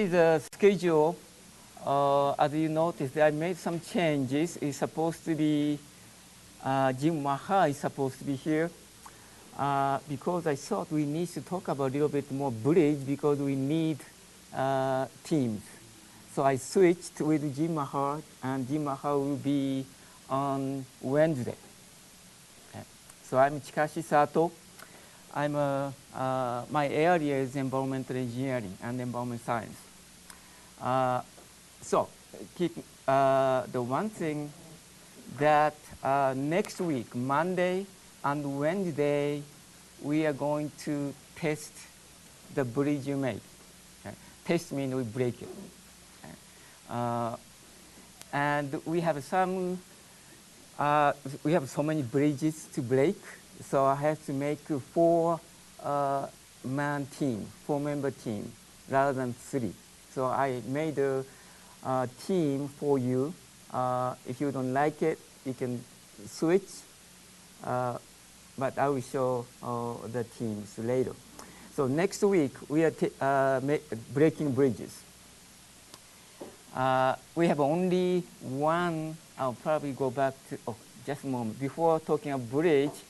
The schedule, as you noticed, I made some changes. It's supposed to be Jim Maha is supposed to be here because I thought we need to talk about a little bit more bridge because we need teams. So I switched with Jim Maha, and Jim Maha will be on Wednesday. Okay. So I'm Chikashi Sato. I'm my area is environmental engineering and environment science. So keep the one thing that next week, Monday and Wednesday, we are going to test the bridge you made. Okay. Test means we break it. Okay. And we have some, we have so many bridges to break, so I have to make a four-member team, rather than three. So I made a team for you. If you don't like it, you can switch, but I will show the teams later. So next week, we are breaking bridges. We have only one. I'll probably go back to, just a moment. Before talking about bridge,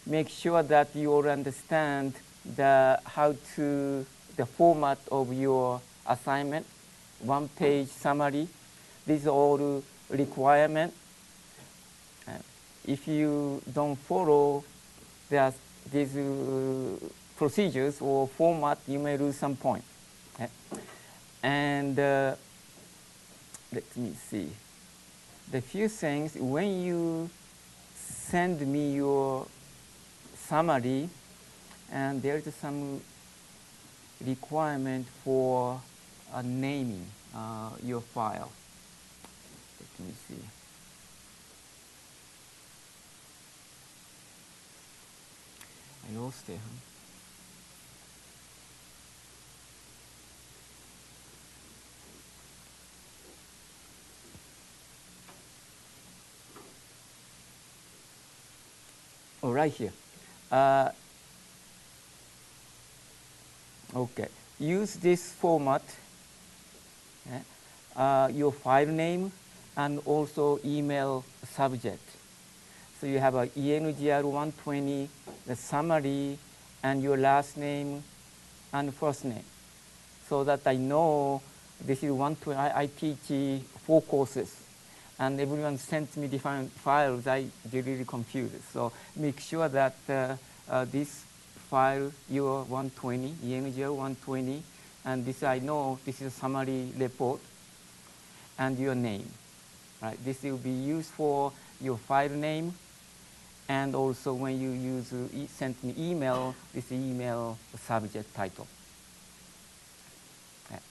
make sure that you all understand the format of your assignment, one-page summary. These are all requirements. If you don't follow these procedures or format, you may lose some point. Okay? And let me see. The few things, when you send me your summary, and there is some requirement for naming your file. Let me see. I lost it. Huh? Oh, right here. Okay. Use this format, your file name, and also email subject. So you have a ENGR 120, the summary, and your last name and first name, so that I know this is 120. I teach 4 courses, and everyone sends me different files. I get really confused. So make sure that this file, your 120, ENGR 120, and this I know this is a summary report, and your name. Right? This will be used for your file name, and also when you send me email, this email subject title. Okay.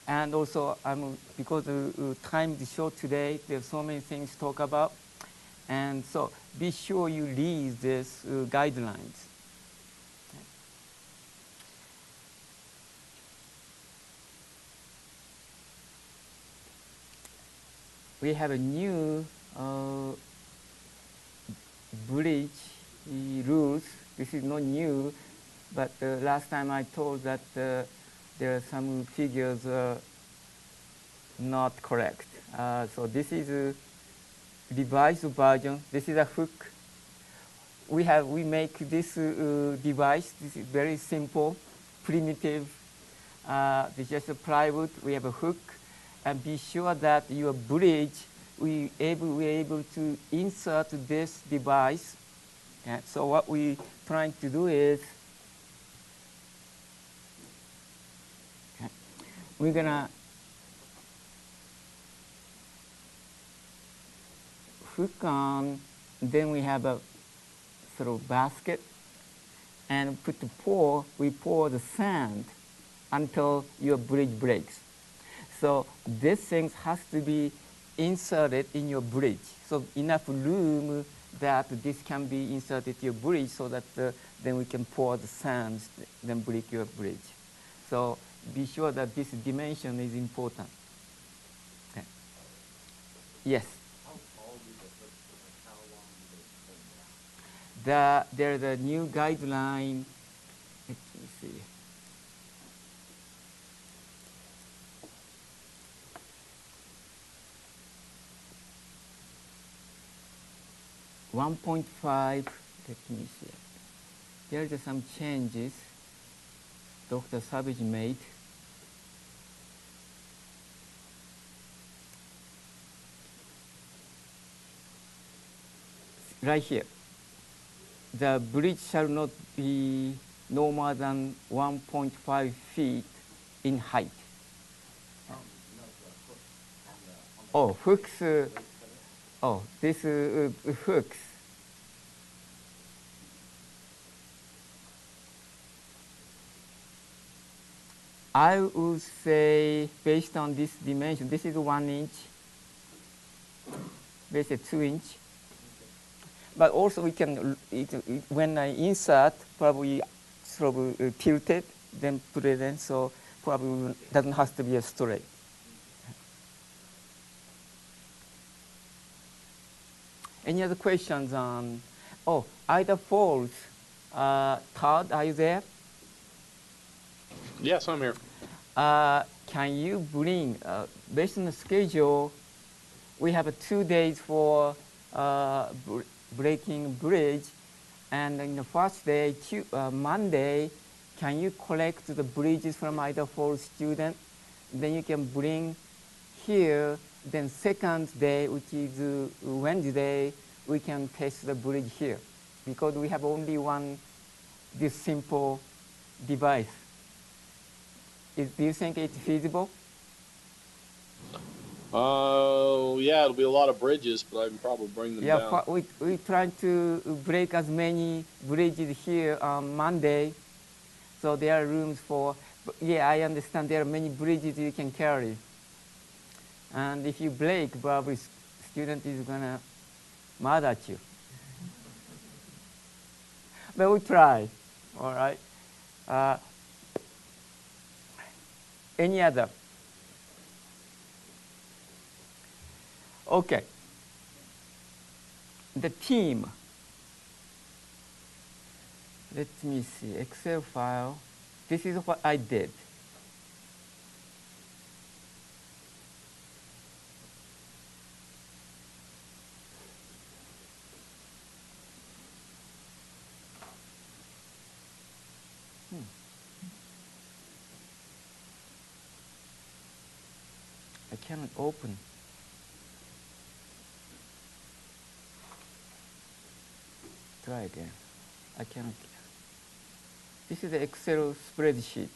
And also, because the time is short today, there's so many things to talk about, and so be sure you read these guidelines. Okay. We have a new bridge rules. This is not new, but last time I told that there are some figures not correct. So this is a revised version. This is a hook. We make this device. This is very simple, primitive. This is just a plywood. We have a hook, and be sure that your bridge we're able to insert this device. Okay? So what we're trying to do is, okay, we're gonna hook on, then we have a sort of basket, and we pour the sand until your bridge breaks. So this thing has to be inserted in your bridge. So enough room that this can be inserted in your bridge so that then we can pour the sand, then break your bridge. So be sure that this dimension is important. Okay. Yes? How tall do the hooks and how long do they hold? There's a new guideline. Let me see. 1.5, let me see. There are some changes Dr. Savage made. Right here. The bridge shall not be no more than 1.5 feet in height. Oh, hooks. Oh, this hooks. I would say, based on this dimension, this is 1 inch, basically 2 inch. But also we can, when I insert, probably sort of tilt it, then put it in, so probably doesn't have to be a straight. Any other questions on, oh, Ida Falls, Todd, are you there? Yes, I'm here. Can you bring, based on the schedule, we have 2 days for breaking bridge, and in the first day, Monday, can you collect the bridges from Ida Falls student? Then you can bring here. Then second day, which is Wednesday, we can test the bridge here, because we have only this simple device. Do you think it's feasible? Yeah, it'll be a lot of bridges, but I can probably bring them down. Yeah, we try to break as many bridges here on Monday, so there are rooms for, yeah, I understand there are many bridges you can carry. And if you break, probably student is gonna mad at you. But we try, all right? Any other? Okay. The team. Let me see, Excel file. This is what I did. I cannot open. Try again. I cannot. This is the Excel spreadsheet.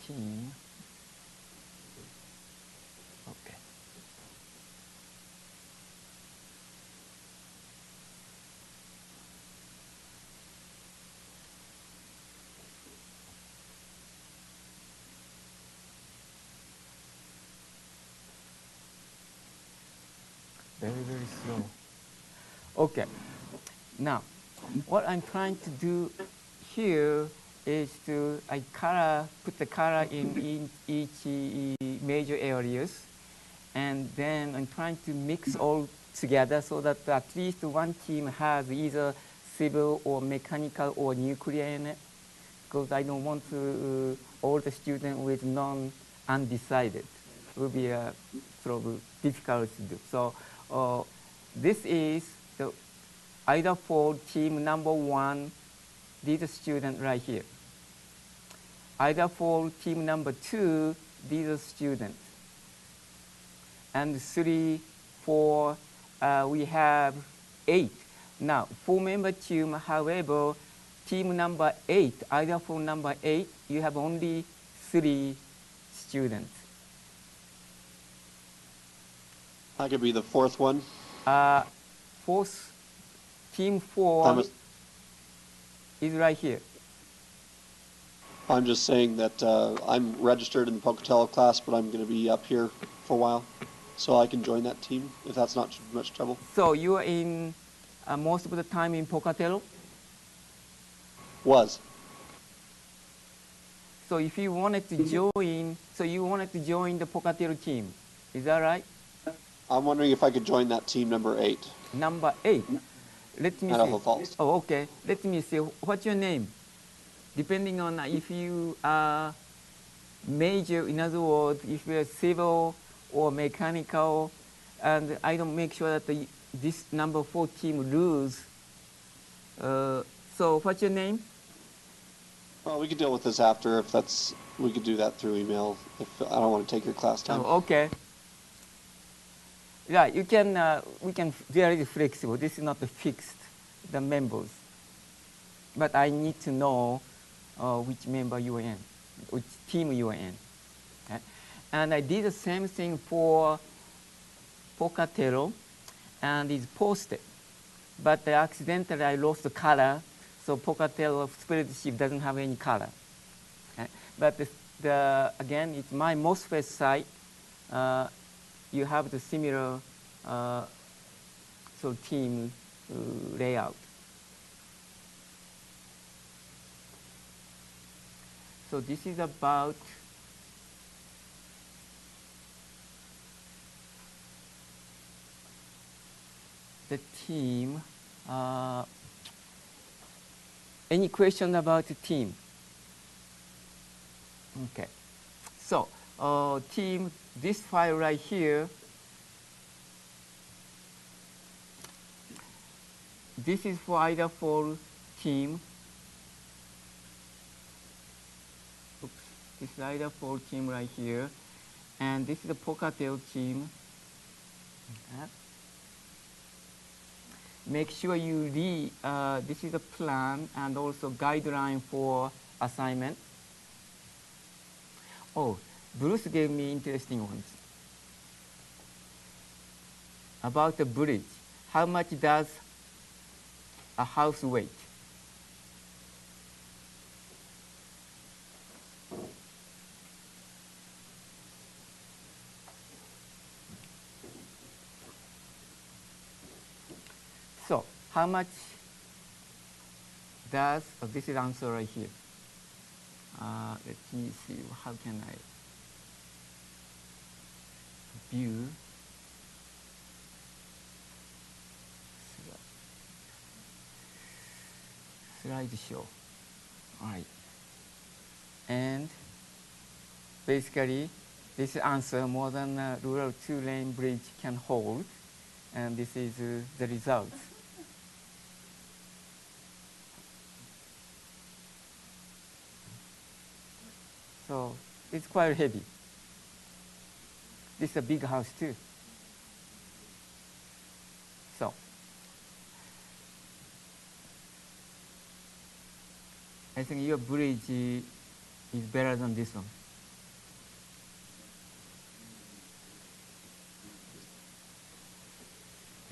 Team. Okay. Very, very slow. Okay. Now, what I'm trying to do here is to put the color in each major areas, and then I'm trying to mix all together so that at least one team has either civil or mechanical or nuclear in it, because I don't want to all the students with undecided. It will be sort of difficult to do. So this is the Ida for team number 1, these are students right here. Ida for team number 2, these are students. And 3, 4, we have 8. Now, 4-member team, however, team number 8, Ida for number 8, you have only 3 students. I could be the 4th one. Team 4 is right here. I'm just saying that I'm registered in the Pocatello class, but I'm going to be up here for a while, so I can join that team if that's not too much trouble. So you are in most of the time in Pocatello? Was. So if you wanted to join, the Pocatello team, is that right? I'm wondering if I could join that team number 8. Number 8. Let me see. Falls. Oh, okay. Let me see. What's your name? Depending on if you are major, in other words, if you're civil or mechanical, and I don't make sure that this number 4 team lose. So what's your name? Well, we could deal with this after if that's. We could do that through email if I don't want to take your class time. Oh, okay. Yeah, you can. We can very flexible. This is not fixed, the members. But I need to know which member you are in, which team you are in. Okay? And I did the same thing for Pocatello, and it's posted. But accidentally I lost the color, so Pocatello spreadsheet doesn't have any color. Okay? But again, it's my MOSFET site. You have the similar team layout. So this is about the team. Any question about the team? Okay. So team, this file right here, this is for either for team. Oops. This is either for team right here, and this is the Pocatello team. Okay. Make sure you read, this is a plan and also guideline for assignment. Oh, Bruce gave me interesting ones. About the bridge, how much does a house weight? So, how much does, this is answer right here. Let me see, how can I view? Slideshow. All right. And basically, this answer more than a rural 2-lane bridge can hold. And this is the result. So it's quite heavy. This is a big house too. So I think your bridge is better than this one.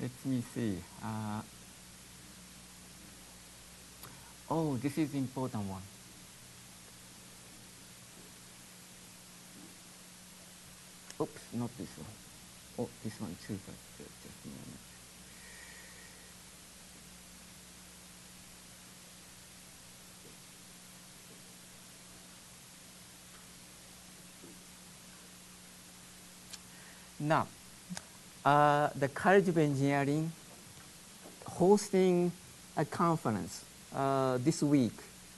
Let me see. Oh, this is important one. Oops, not this one. Oh, this one too, but just a moment. Now, the College of Engineering hosting a conference this week,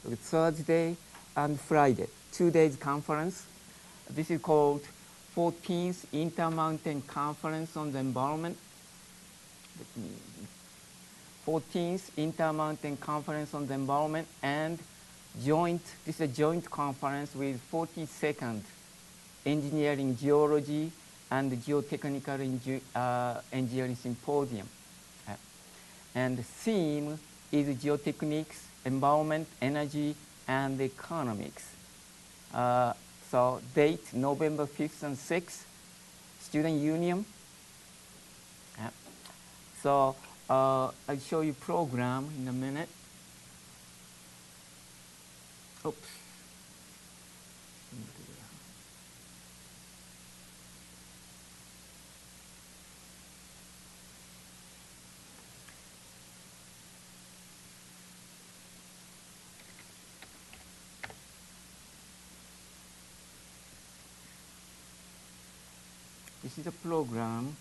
Thursday and Friday, 2 days conference. This is called 14th Intermountain Conference on the Environment. 14th Intermountain Conference on the Environment and this is a joint conference with 42nd Engineering Geology and Geotechnical Engineering Symposium. And the theme is geotechnics, environment, energy, and economics. So date, November 5th and 6th, Student Union. So I'll show you program in a minute. Oops. This is a program.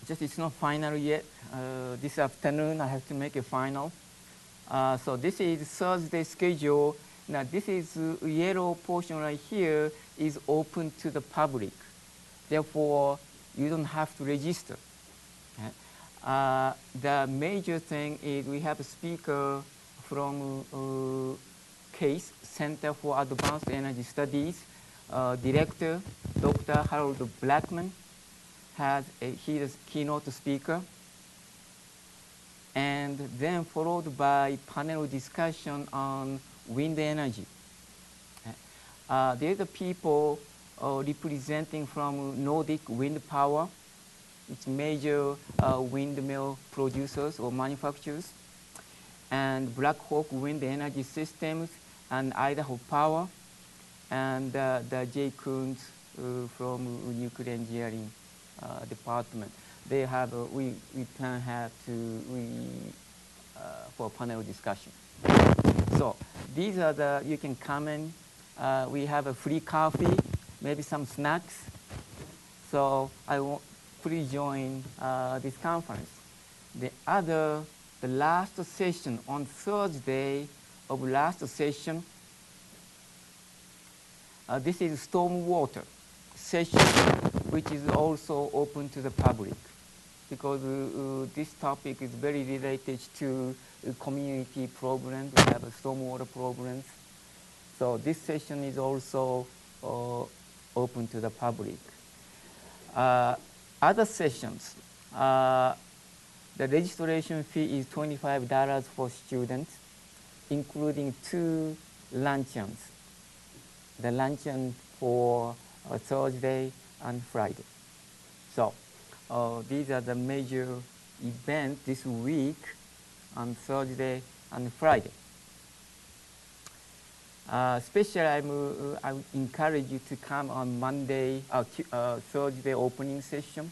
It's not final yet. This afternoon I have to make a final. So this is Thursday schedule, Now this is yellow portion right here is open to the public. Therefore, you don't have to register. The major thing is we have a speaker from CASE, Center for Advanced Energy Studies, Director Dr. Harold Blackman. He is keynote speaker. And then followed by panel discussion on wind energy. There's the people representing from Nordic Wind Power, it's major windmill producers or manufacturers, and Black Hawk Wind Energy Systems, and Idaho Power, and the Jay Coons from Nuclear Engineering Department. They have, we plan have to, for panel discussion. So these are the, you can come in. We have a free coffee, maybe some snacks. So please join this conference. The last session on Thursday of last session, this is stormwater session, which is also open to the public, because this topic is very related to community problems. We have stormwater problems. So this session is also open to the public. Other sessions, the registration fee is $25 for students, including 2 luncheons. The luncheon for Thursday and Friday. So these are the major events this week on Thursday and Friday. Especially I would encourage you to come on Monday, Thursday opening session.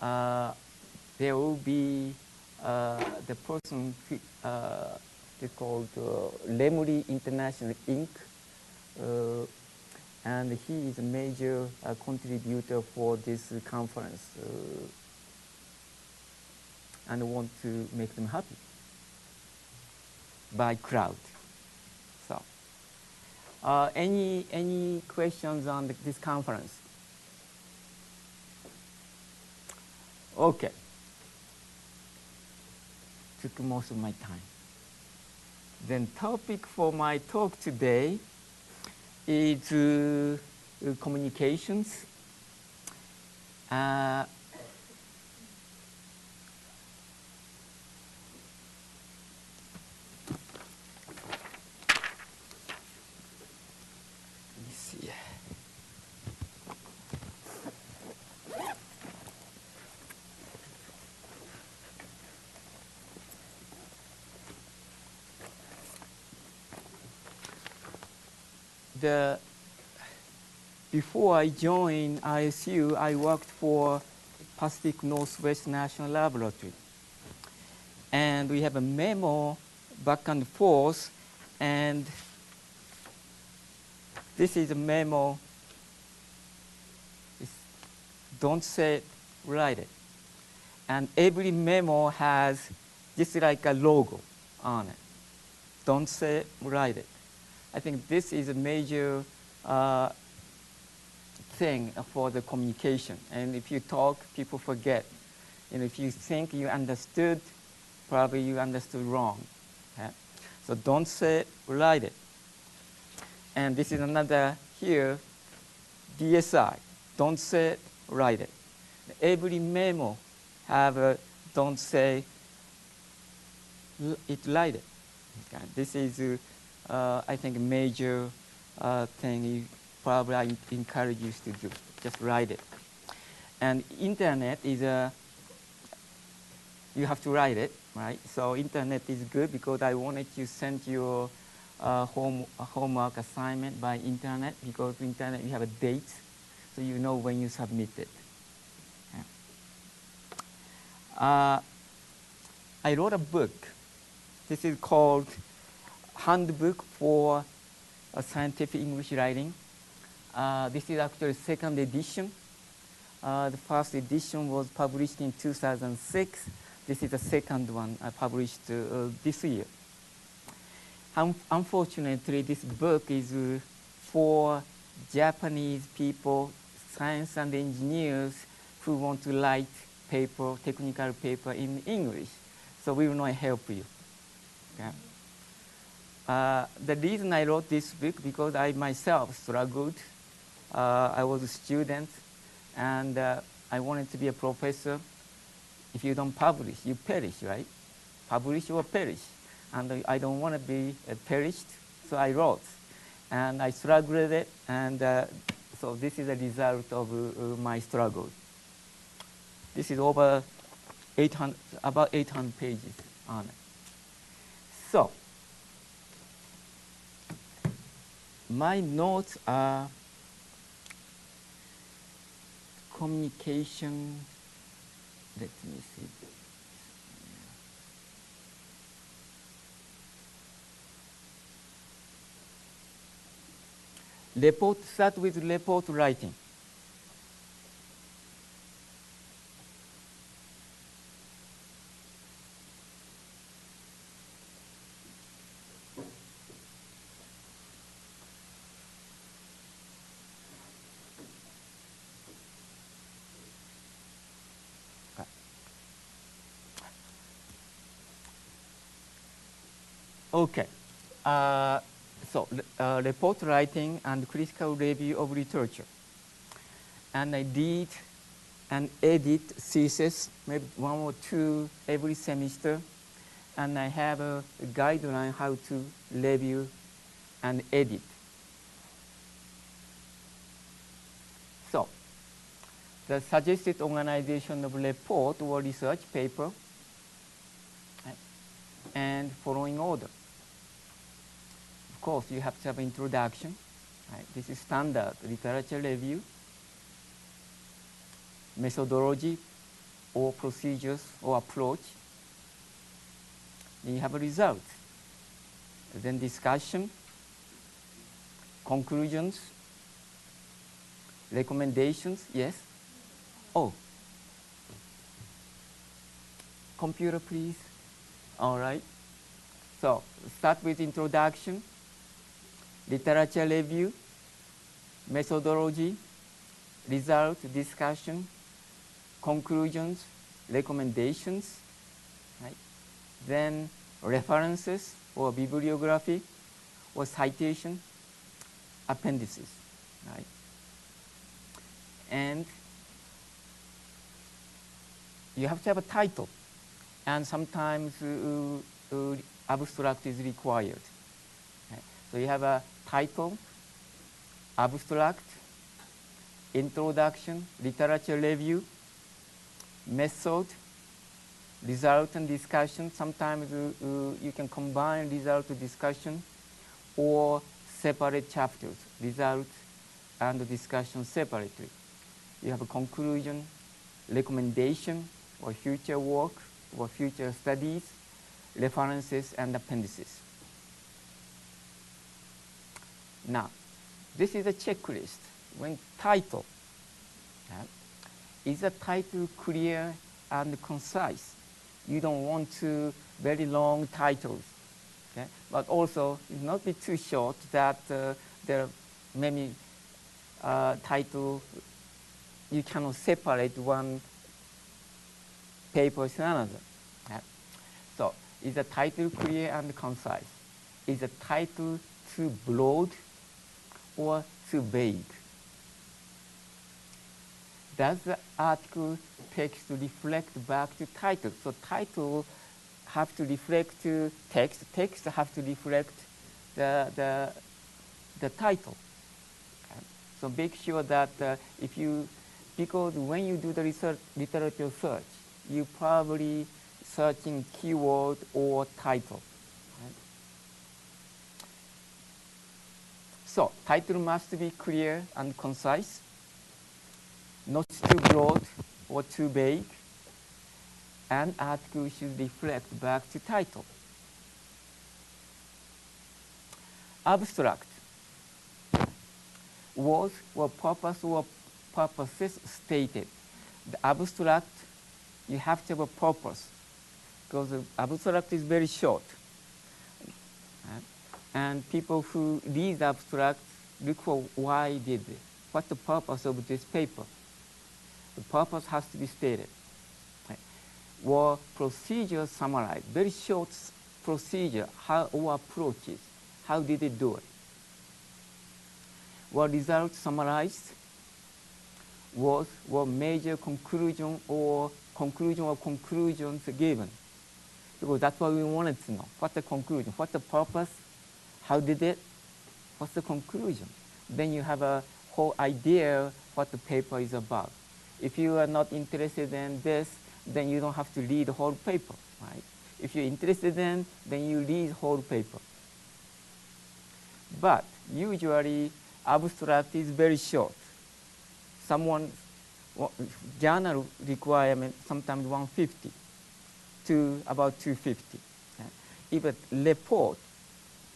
There will be the person they called Lemuri International Inc. And he is a major contributor for this conference, and want to make them happy by crowd. So, any questions on this conference? Okay. Took most of my time. Then topic for my talk today is communications. Let me see. Before I joined ISU, I worked for Pacific Northwest National Laboratory. And we have a memo back and forth, and this is a memo. Don't say it, write it. And every memo has just like a logo on it. Don't say it, write it. I think this is a major thing for the communication. And if you talk, people forget. And if you think you understood, probably you understood wrong. Okay? So don't say it, write it. And this is another here, DSI. Don't say it, write it. Every memo have a don't say it, write it. Okay? This is, I think, a major thing probably I encourage you to do. Just write it. And internet is you have to write it, right? So internet is good because I wanted to send your homework assignment by internet, because internet you have a date, so you know when you submit it. Yeah. I wrote a book. This is called Handbook for Scientific English Writing. This is actually second edition. The first edition was published in 2006. This is the second one I published this year. Unfortunately, this book is for Japanese people, science and engineers who want to write paper, technical paper in English. So we will not help you. Okay? The reason I wrote this book because I myself struggled. I was a student, and I wanted to be a professor. If you don't publish, you perish, right? Publish or perish. And I don't want to be perished, so I wrote. And I struggled with it, and so this is a result of my struggle. This is over 800, about 800 pages on it. So, my notes are communication. Let me see. Start with report writing. Okay. Report writing and critical review of literature. And I did and edit thesis, maybe 1 or 2 every semester. And I have a guideline how to review and edit. So, the suggested organization of report or research paper, right, and following order. Of course, you have to have introduction. Right? This is standard literature review, methodology or procedures or approach. Then you have a result. Then discussion, conclusions, recommendations, yes. Oh, computer please. All right. So start with introduction, literature review, methodology, result, discussion, conclusions, recommendations, right? Then references or bibliography or citation, appendices, right? And you have to have a title, and sometimes abstract is required. Right? So you have a title, abstract, introduction, literature review, method, result and discussion. Sometimes you can combine result and discussion or separate chapters, result and discussion separately. You have a conclusion, recommendation, or future work, or future studies, references, and appendices. Now, this is a checklist. When title, is the title clear and concise? You don't want to very long titles, okay? But also, it not be too short that there are many titles you cannot separate one paper to another. Okay? So, is the title clear and concise? Is the title too broad or too vague? Does the article text reflect back to title? So title have to reflect to text. Text have to reflect the title. Okay? So make sure that because when you do the research, literature search, you probably searching keyword or title. Right? So title must be clear and concise, not too broad or too vague, and article should reflect back to title. Abstract. Words or purposes stated. The abstract, you have to have a purpose, because the abstract is very short. And people who read the abstract look for why did it. What's the purpose of this paper? The purpose has to be stated. Right? Or procedure summarized, very short procedure, how or approaches, how did it do it? Or results summarized, was what major conclusion or conclusions given. Because that's what we wanted to know. What's the conclusion? What's the purpose? How did it? What's the conclusion? Then you have a whole idea what the paper is about. If you are not interested in this, then you don't have to read the whole paper, right? If you're interested in, then you read the whole paper. But usually, abstract is very short. Journal requirement sometimes 150 to about 250. If a report,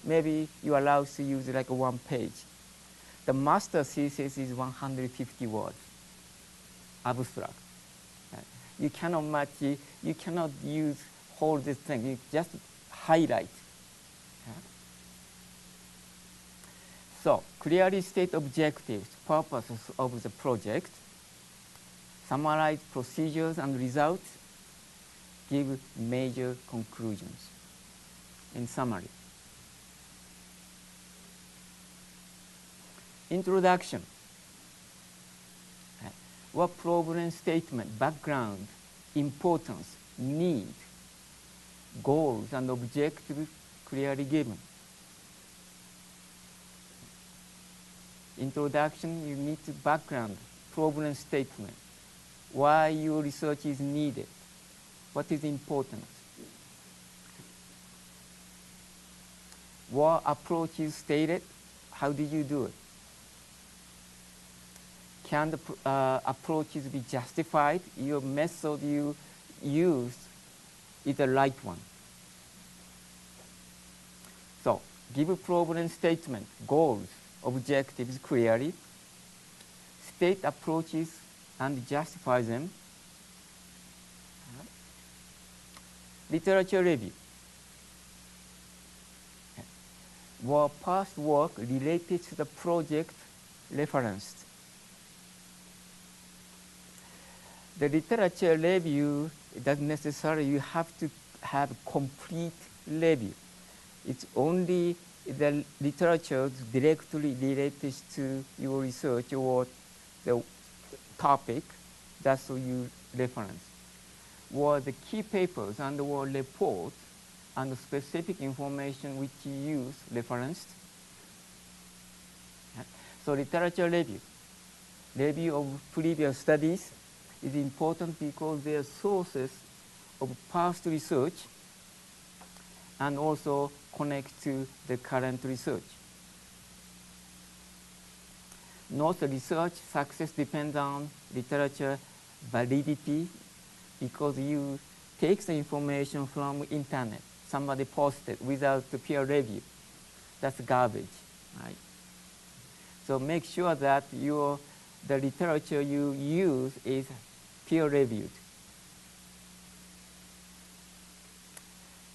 maybe you're allowed to use like 1 page. The master thesis is 150 words, abstract. You cannot use whole this thing. You just highlight. So clearly state objectives, purposes of the project, summarize procedures and results, give major conclusions. In summary, introduction. What problem statement, background, importance, need, goals, and objectives clearly given. Introduction, you need to background, problem statement, why your research is needed, what is important. What approach is stated, how did you do it? Can the approaches be justified? Your method you use is the right one. So, give a problem statement, goals, objectives clearly, state approaches and justify them. Literature review. Were past work related to the project referenced? The literature review doesn't necessarily you have to have complete review. It's only the literature directly related to your research or the topic that's what you reference. Or the key papers and or reports and specific information which you use referenced. So literature review of previous studies is important because they are sources of past research and also connect to the current research. Note the research success depends on literature validity because you take the information from internet. Somebody posted without the peer review. That's garbage, right? So make sure that the literature you use is peer reviewed.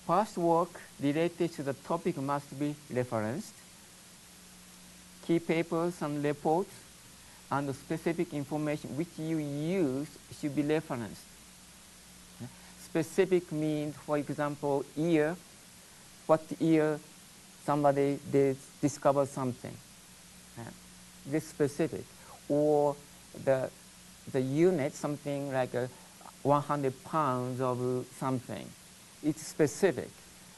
Past work related to the topic must be referenced. Key papers and reports and the specific information which you use should be referenced. Specific means, for example, year, what year somebody did discover something. This specific. Or the unit, something like 100 pounds of something. It's specific.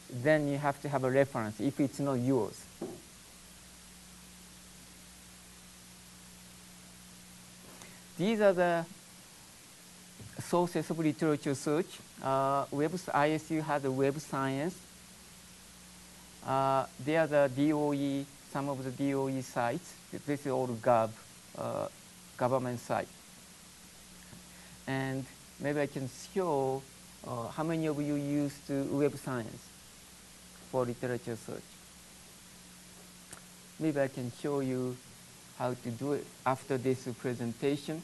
Then you have to have a reference if it's not yours. These are the sources of literature search. ISU has a web science. They are the DOE, some of the DOE sites. This is all government site. And maybe I can show how many of you use web science for literature search. Maybe I can show you how to do it after this presentation.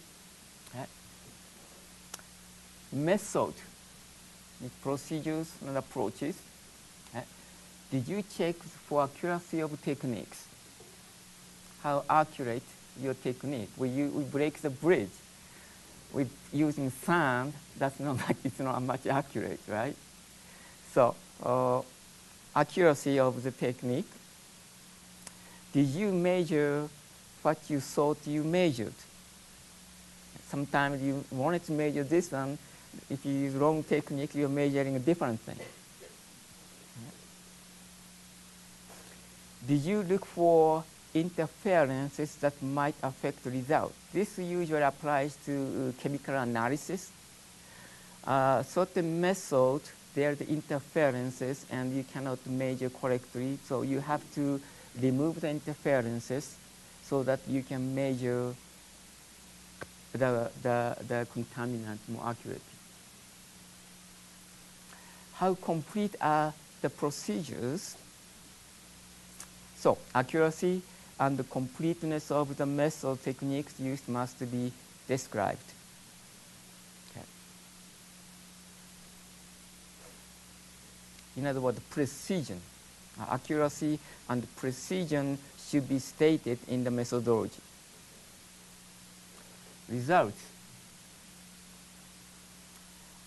Method, procedures and approaches. Did you check for accuracy of techniques? How accurate your technique? We break the bridge with using sand. That's not much, it's not much accurate, right? So accuracy of the technique. Did you measure what you thought you measured? Sometimes you wanted to measure this one. If you use wrong technique, you're measuring a different thing. Did you look for interferences that might affect the result? This usually applies to chemical analysis. Certain methods, there are the interferences and you cannot measure correctly, so you have to remove the interferences so that you can measure the contaminant more accurately. How complete are the procedures? So accuracy and the completeness of the method techniques used must be described. Okay. In other words, precision. Accuracy and precision should be stated in the methodology. Results.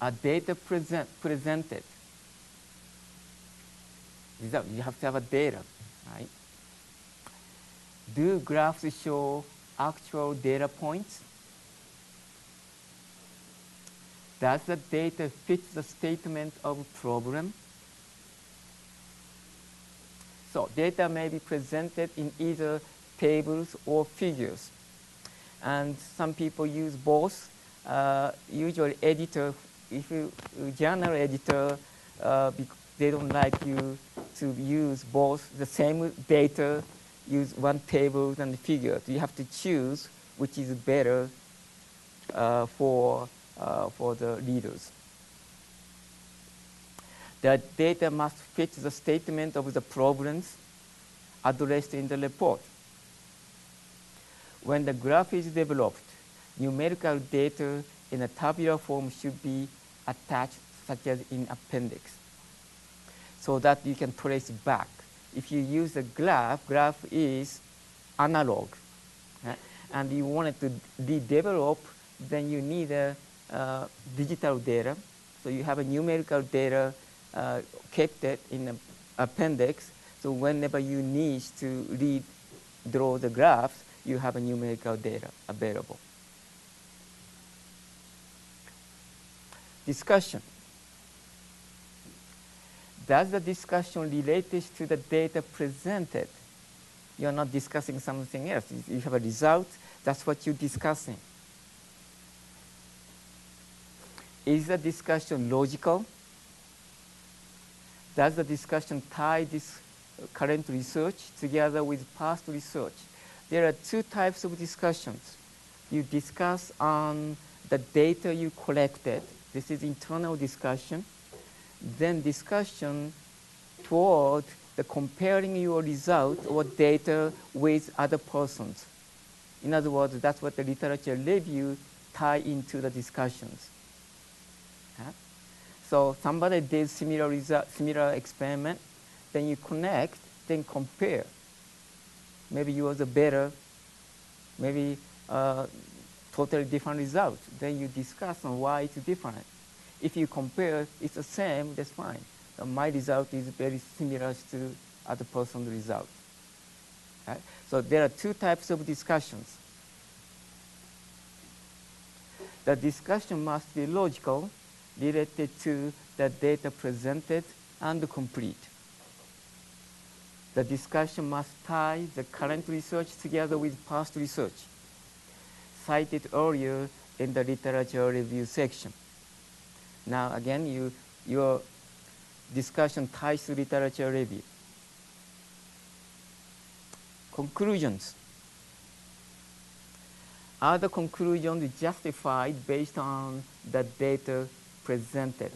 Are data presented? Result. You have to have a data, right? Do graphs show actual data points? Does the data fit the statement of problem? So data may be presented in either tables or figures. And some people use both. Usually editor, if you journal editor, they don't like you to use both the same data, use one table and the figure. You have to choose which is better for the readers. The data must fit the statement of the problems addressed in the report. When the graph is developed, numerical data in a tabular form should be attached, such as in appendix, so that you can trace back. If you use a graph is analog, and you want it to redevelop, then you need a digital data. So you have a numerical data kept it in an appendix. So whenever you need to draw the graphs, you have a numerical data available. Discussion. Does the discussion related to the data presented? You're not discussing something else. You have a result, that's what you're discussing. Is the discussion logical? Does the discussion tie this current research together with past research? There are two types of discussions. You discuss on the data you collected. This is internal discussion. Then discussion toward the comparing your result or data with other persons. In other words, that's what the literature review tie into the discussions. So somebody did similar experiment, then you connect, then compare. Maybe yours are better, maybe totally different results. Then you discuss on why it's different. If you compare, it's the same, that's fine. My result is very similar to other person's result. Right? So there are two types of discussions. The discussion must be logical, related to the data presented and complete. The discussion must tie the current research together with past research, cited earlier in the literature review section. Now again, your discussion ties to literature review. Conclusions. Are the conclusions justified based on the data presented?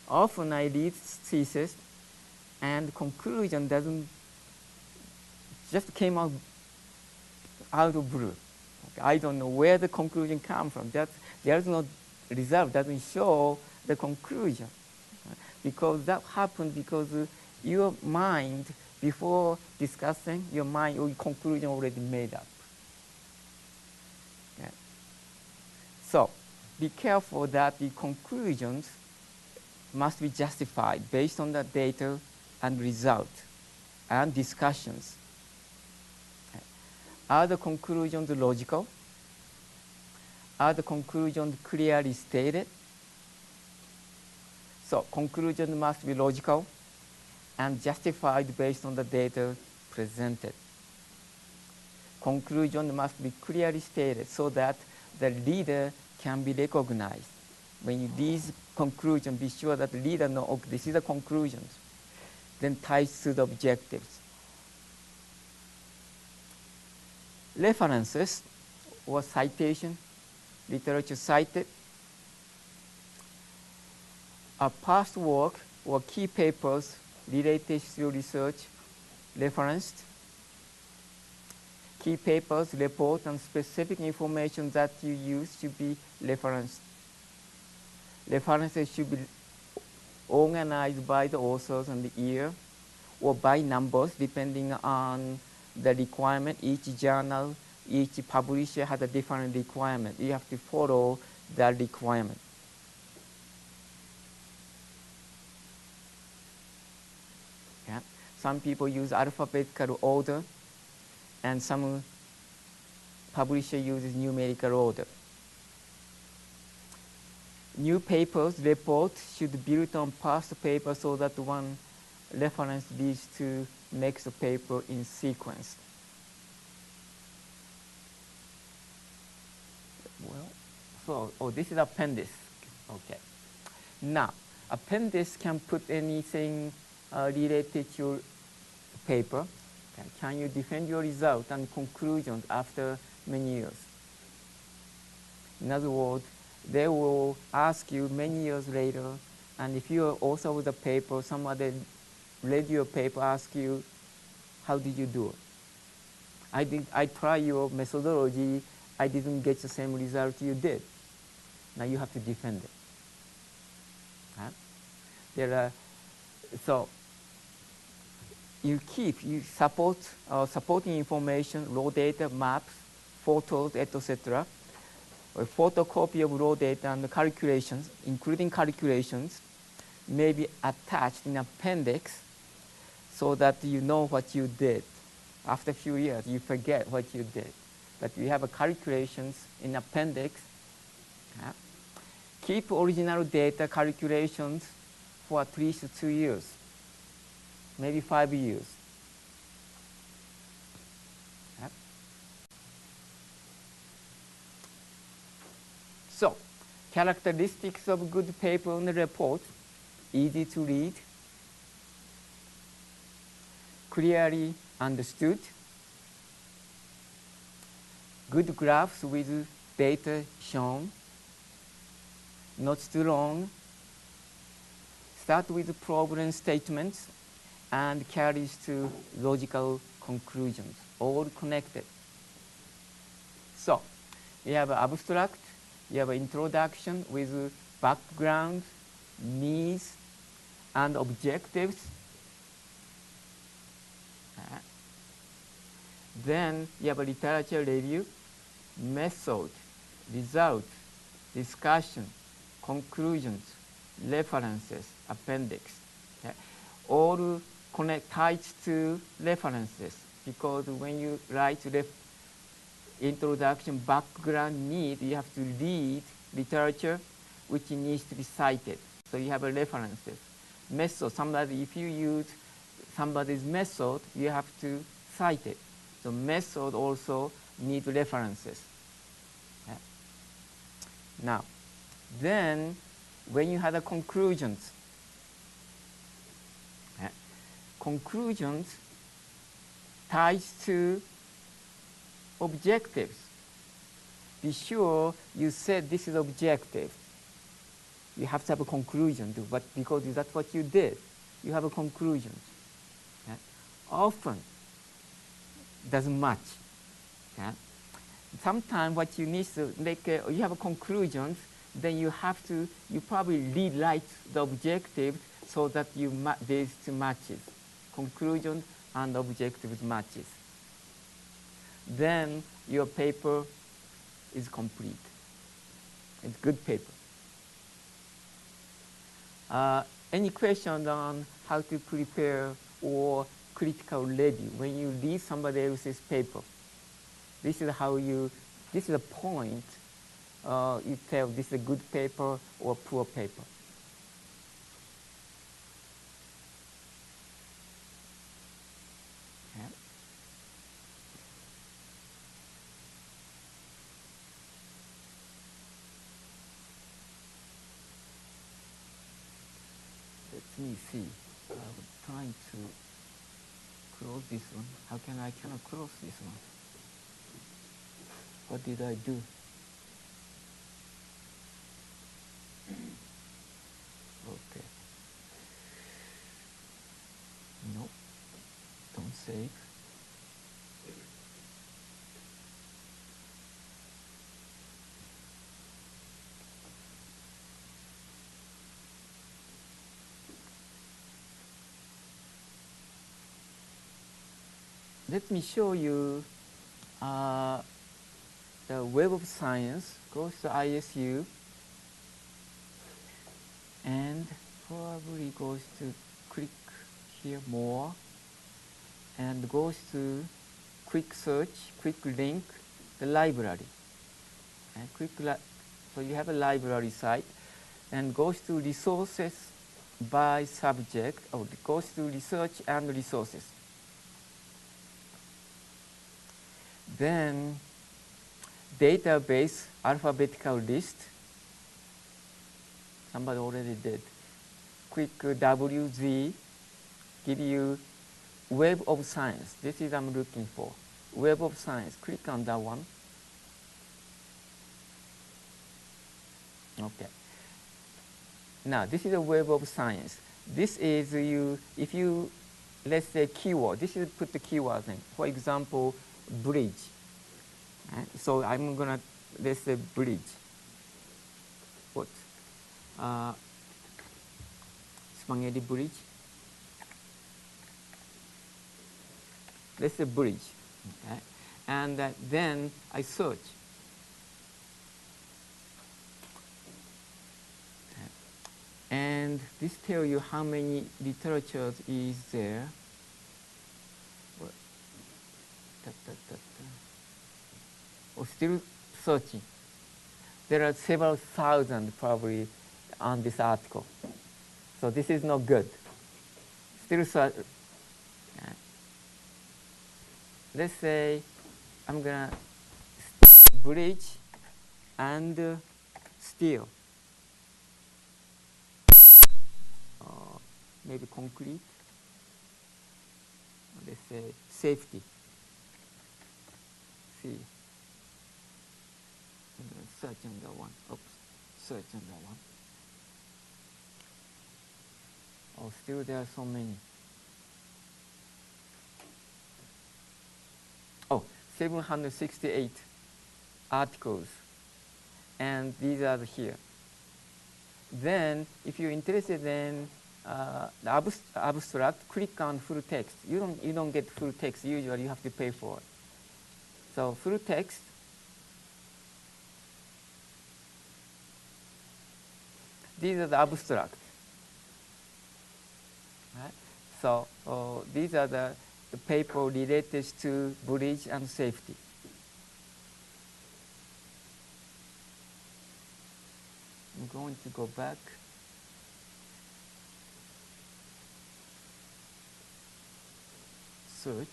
Often I read thesis and conclusion doesn't just came out of blue. I don't know where the conclusion comes from. There's no result, doesn't show the conclusion. because that happened because your mind, before discussing, your mind or your conclusion already made up. Okay. So be careful that the conclusions must be justified based on the data and result and discussions. Okay. Are the conclusions logical? Are the conclusions clearly stated? So conclusion must be logical and justified based on the data presented. Conclusion must be clearly stated so that the reader can be recognized. When you read conclusion, be sure that the reader knows, okay, this is the conclusions, then ties to the objectives. References or citation, literature cited, are past work or key papers related to research referenced. Key papers, report, and specific information that you use should be referenced. References should be organized by the authors and the year or by numbers depending on the requirement. Each journal, each publisher has a different requirement. You have to follow that requirement. Yeah. Some people use alphabetical order, and some publisher uses numerical order. New papers, reports should build on past papers so that one reference leads to next paper in sequence. Well, this is appendix. Okay. Now, appendix can put anything related to your paper. Okay. Can you defend your result and conclusions after many years? In other words, they will ask you many years later, and if you are author of the paper, somebody read your paper, ask you, how did you do it? I tried your methodology, I didn't get the same result you did. Now you have to defend it. Huh? So you support supporting information, raw data, maps, photos, etc. A photocopy of raw data and the calculations, including calculations, may be attached in appendix so that you know what you did. After a few years, you forget what you did. But you have a calculations in appendix. Yeah. Keep original data calculations for at least 2 years, maybe 5 years. Yeah. So, characteristics of good paper on the report: easy to read, clearly understood, good graphs with data shown, not too long, start with problem statements, and carries to logical conclusions, all connected. So, you have an abstract, you have an introduction with background, needs, and objectives. Then you have a literature review, method, result, discussion, conclusions, references, appendix. Okay. All tied to references, because when you write introduction, background, need, you have to read literature which needs to be cited. So you have a references. Method, if you use somebody's method, you have to cite it. So method also need references. Okay. Now, then when you have the conclusions, conclusions ties to objectives. Be sure you said this is objective. You have to have a conclusion, but because that's what you did, you have a conclusion. Okay. Often doesn't match. Okay. Sometimes what you need to make, you have a conclusion, then you probably rewrite the objective so that these two matches, conclusion and objectives matches. Then your paper is complete. It's good paper. Any questions on how to prepare or critical review when you read somebody else's paper? This is how this is a point you tell this is a good paper or poor paper. Okay. Let me see. I'm trying to close this one. How can I cannot close this one? What did I do? Okay. No, don't save. Let me show you the Web of Science. Goes to ISU and probably goes to click here more and goes to quick search, quick link, the library. And so you have a library site and goes to resources by subject, or it goes to research and resources. Then database alphabetical list. Somebody already did. Quick WZ give you Web of Science. This is I'm looking for. Web of Science. Click on that one. Okay. Now this is a Web of Science. This is if you let's say keyword. This is put the keywords in. For example, bridge. Right? So I'm gonna let's say bridge. What? Spaghetti bridge. Let's say bridge. Okay? And then I search. Okay. And this tells you how many literatures is there. Or still searching. There are several thousand probably on this article. So this is not good. Still searching. Let's say I'm gonna bridge and steel. Maybe concrete. Let's say safety. See. I'm going to search on that one. Oops, search on that one. Oh, still there are so many. Oh, 768 articles. And these are here. Then, if you're interested in the abstract, click on full text. You don't get full text. Usually, you have to pay for it. So full text. These are the abstract. Right? So these are the paper related to bridge and safety. I'm going to go back. Search.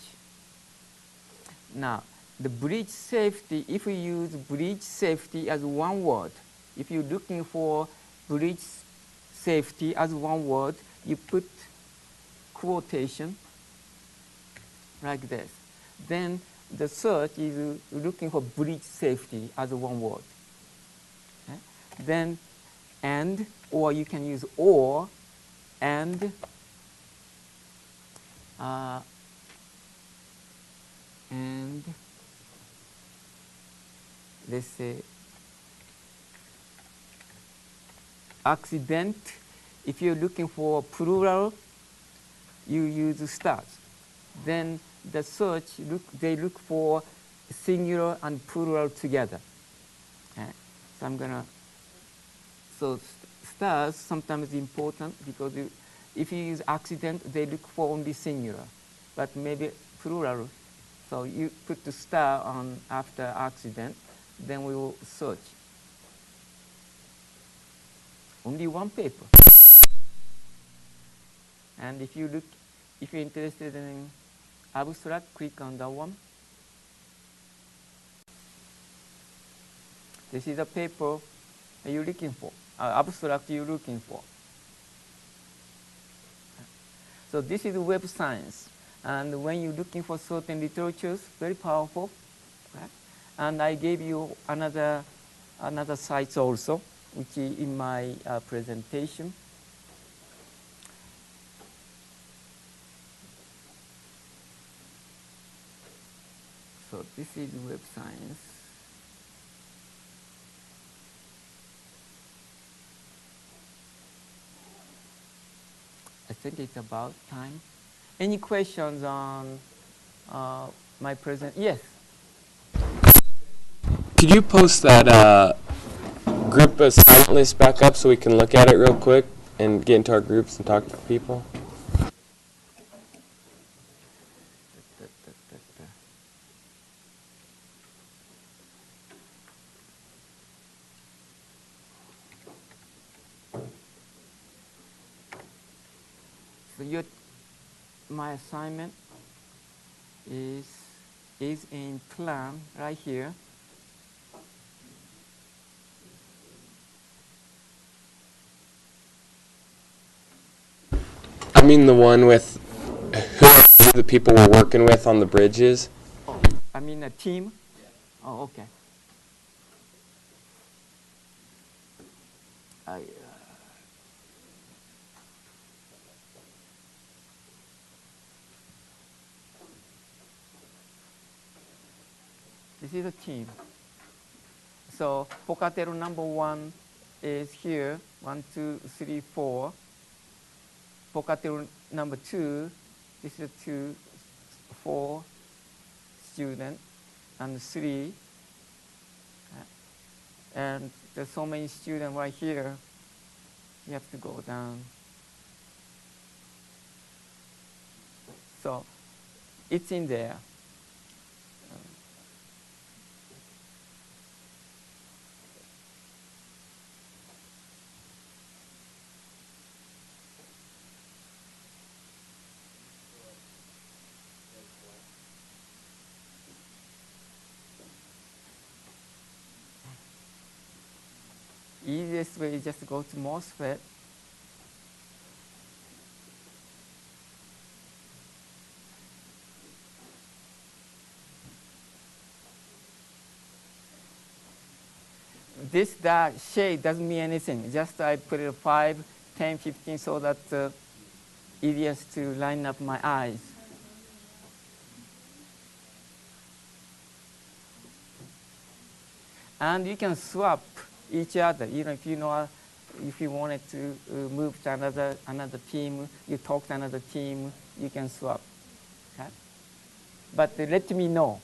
Now, the bridge safety, if we use bridge safety as one word, if you're looking for bridge safety as one word, you put quotation like this. Then the search is looking for bridge safety as one word. Okay? Then and, or you can use or, and let's say accident if you're looking for plural, you use stars. Then the search, they look for singular and plural together. Okay. So I'm going to, so stars sometimes important because if you use accident, they look for only singular, but maybe plural. So you put the star on after accident, then we will search. Only one paper. And if you're interested in abstract, click on that one. This is a paper you're looking for, abstract you're looking for. So this is web science. And when you're looking for certain literatures, very powerful. Okay? And I gave you another site also, which is in my presentation. So this is web science. I think it's about time. Any questions on my present? Yes. Could you post that group assignment list back up so we can look at it real quick and get into our groups and talk to people? So my assignment is in plan right here. I mean the one with who the people we're working with on the bridges. Oh, I mean a team? Oh, okay. This is a team. So Pocatero number 1 is here, 1, 2, 3, 4. Pocatero number 2, this is 2, 4 student, and 3. And there's so many students right here. You have to go down. So it's in there. Easiest way is just to go to MOSFET. That shade doesn't mean anything. Just I put it 5, 10, 15 so that easiest to line up my eyes. And you can swap each other. You know, if you wanted to move to another team, you talk to another team, you can swap. Okay? But let me know,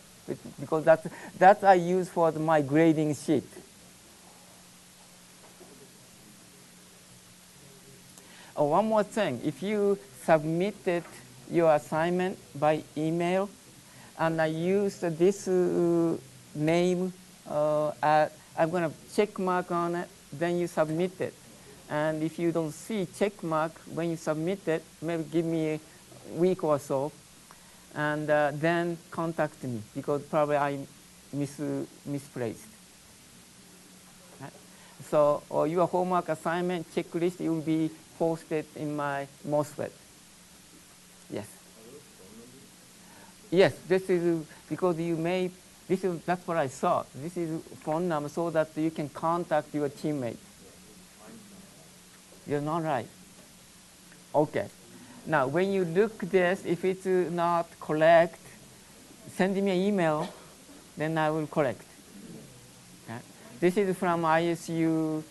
because that I use for my grading sheet. Oh, one more thing. If you submitted your assignment by email, and I used this name, I'm going to check mark on it, then you submit it. And if you don't see check mark when you submit it, maybe give me a week or so, and then contact me, because probably I misplaced. Right? So your homework assignment checklist will be posted in my MOSFET. Yes. Yes, this is because that's what I thought. This is phone number so that you can contact your teammate. You're not right. Okay. Now, when you look this, if it's not correct, send me an email, then I will correct. Okay. This is from ISU,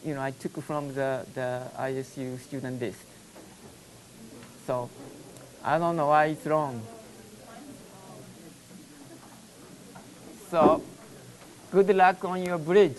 I took from the ISU student list. So I don't know why it's wrong. So good luck on your bridge.